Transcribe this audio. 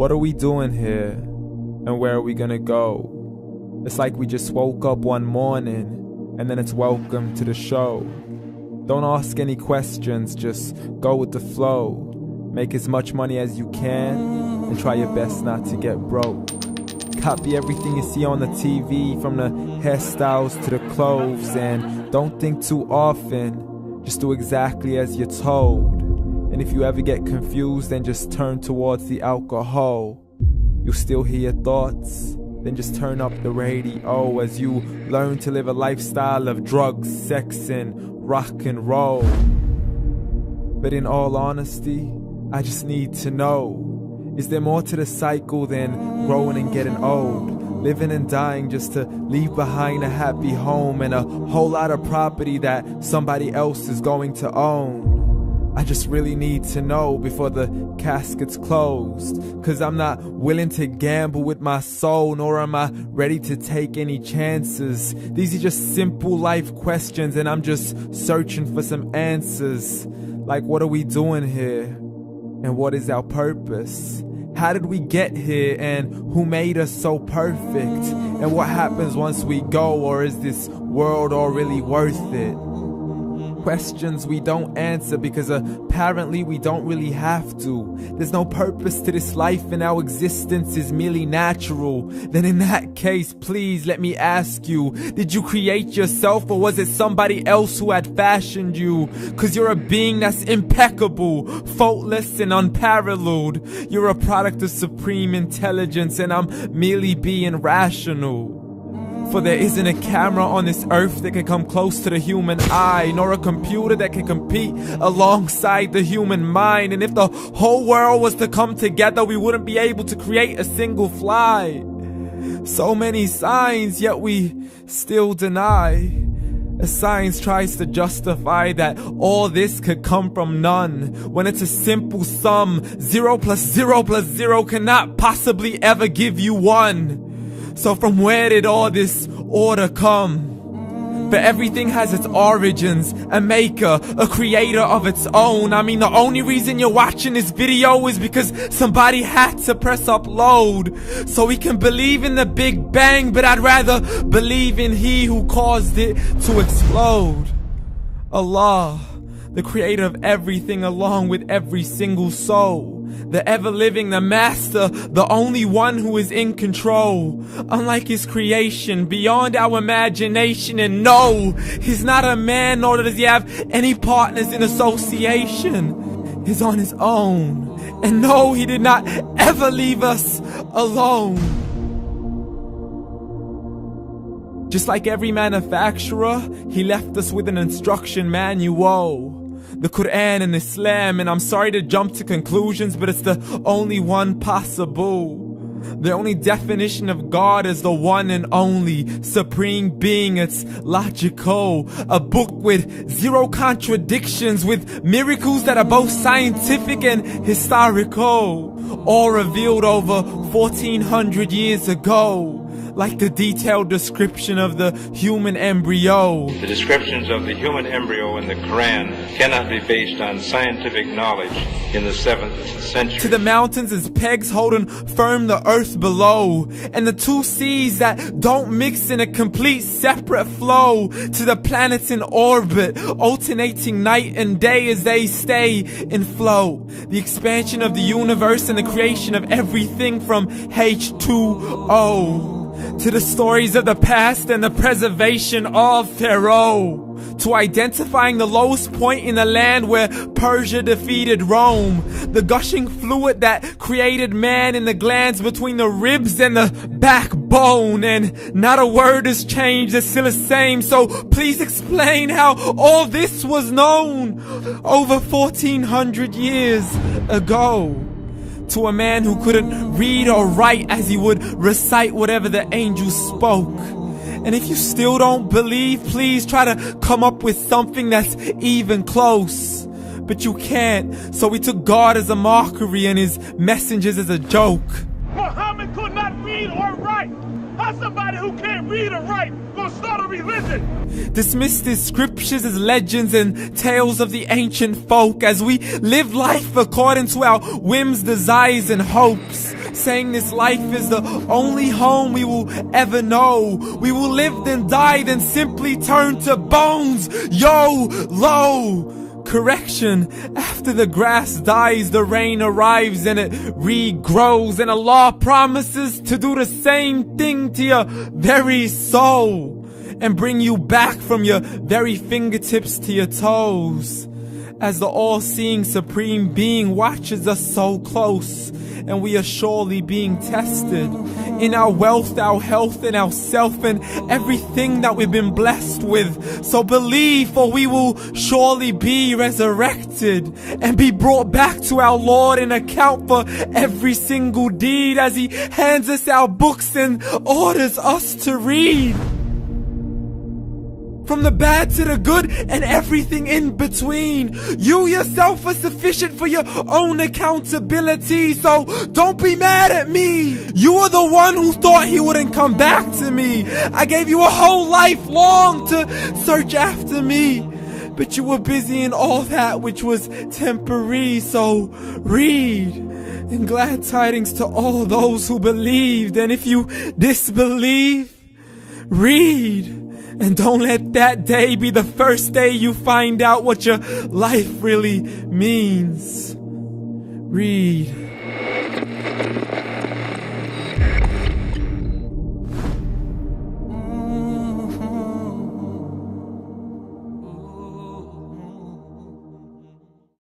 What are we doing here? And where are we gonna go? It's like we just woke up one morning and then it's welcome to the show. Don't ask any questions, just go with the flow. Make as much money as you can and try your best not to get broke. Copy everything you see on the TV, from the hairstyles to the clothes, and don't think too often, just do exactly as you're told. And if you ever get confused, then just turn towards the alcohol. You'll still hear your thoughts, then just turn up the radio as you learn to live a lifestyle of drugs, sex, and rock and roll. But in all honesty, I just need to know, is there more to the cycle than growing and getting old? Living and dying just to leave behind a happy home and a whole lot of property that somebody else is going to own. I just really need to know before the casket's closed, 'cause I'm not willing to gamble with my soul, nor am I ready to take any chances. These are just simple life questions and I'm just searching for some answers. Like, what are we doing here? And what is our purpose? How did we get here, and who made us so perfect? And what happens once we go, or is this world all really worth it? Questions we don't answer because apparently we don't really have to. There's no purpose to this life and our existence is merely natural. Then in that case, please let me ask you, did you create yourself, or was it somebody else who had fashioned you? 'Cause you're a being that's impeccable, faultless and unparalleled. You're a product of supreme intelligence and I'm merely being rational. For there isn't a camera on this earth that can come close to the human eye, nor a computer that can compete alongside the human mind. And if the whole world was to come together, we wouldn't be able to create a single fly. So many signs, yet we still deny. As science tries to justify that all this could come from none, when it's a simple sum. 0 plus 0 plus 0 cannot possibly ever give you 1. So from where did all this order come? For everything has its origins, a maker, a creator of its own. I mean, the only reason you're watching this video is because somebody had to press upload. So we can believe in the Big Bang, but I'd rather believe in He who caused it to explode. Allah, the creator of everything along with every single soul. The ever-living, the master, the only one who is in control. Unlike his creation, beyond our imagination. And no, he's not a man, nor does he have any partners in association. He's on his own. And no, he did not ever leave us alone. Just like every manufacturer, he left us with an instruction manual. The Quran and Islam, and I'm sorry to jump to conclusions, but it's the only one possible. The only definition of God is the one and only supreme being. It's logical, a book with 0 contradictions, with miracles that are both scientific and historical, all revealed over 1400 years ago. Like the detailed description of the human embryo. The descriptions of the human embryo in the Quran cannot be based on scientific knowledge in the 7th century. To the mountains as pegs holding firm the earth below, and the 2 seas that don't mix in a complete separate flow. To the planets in orbit, alternating night and day as they stay in flow. The expansion of the universe and the creation of everything from H2O. To the stories of the past and the preservation of Pharaoh. To identifying the lowest point in the land where Persia defeated Rome. The gushing fluid that created man in the glands between the ribs and the backbone. And not a word has changed, it's still the same. So please explain how all this was known over 1400 years ago. To a man who couldn't read or write, as he would recite whatever the angels spoke. And if you still don't believe, please try to come up with something that's even close. But you can't, so we took God as a mockery and his messengers as a joke. Muhammad could not read or write. How's somebody who can't read or write gonna start a religion? Dismissed his scriptures as legends and tales of the ancient folk, as we live life according to our whims, desires, and hopes. saying this life is the only home we will ever know. We will live then die, then simply turn to bones. YOLO! Correction, after the grass dies, the rain arrives and it regrows, and Allah promises to do the same thing to your very soul and bring you back from your very fingertips to your toes, as the all-seeing supreme being watches us so close, and we are surely being tested in our wealth, our health, and our self, and everything that we've been blessed with. So believe, for we will surely be resurrected and be brought back to our Lord and account for every single deed, as He hands us our books and orders us to read. From the bad to the good and everything in between. You yourself are sufficient for your own accountability, so don't be mad at me. You are the one who thought He wouldn't come back to me. I gave you a whole life long to search after me, but you were busy in all that which was temporary. So read, and glad tidings to all those who believed. And if you disbelieve, read. And don't let that day be the first day you find out what your life really means. Read.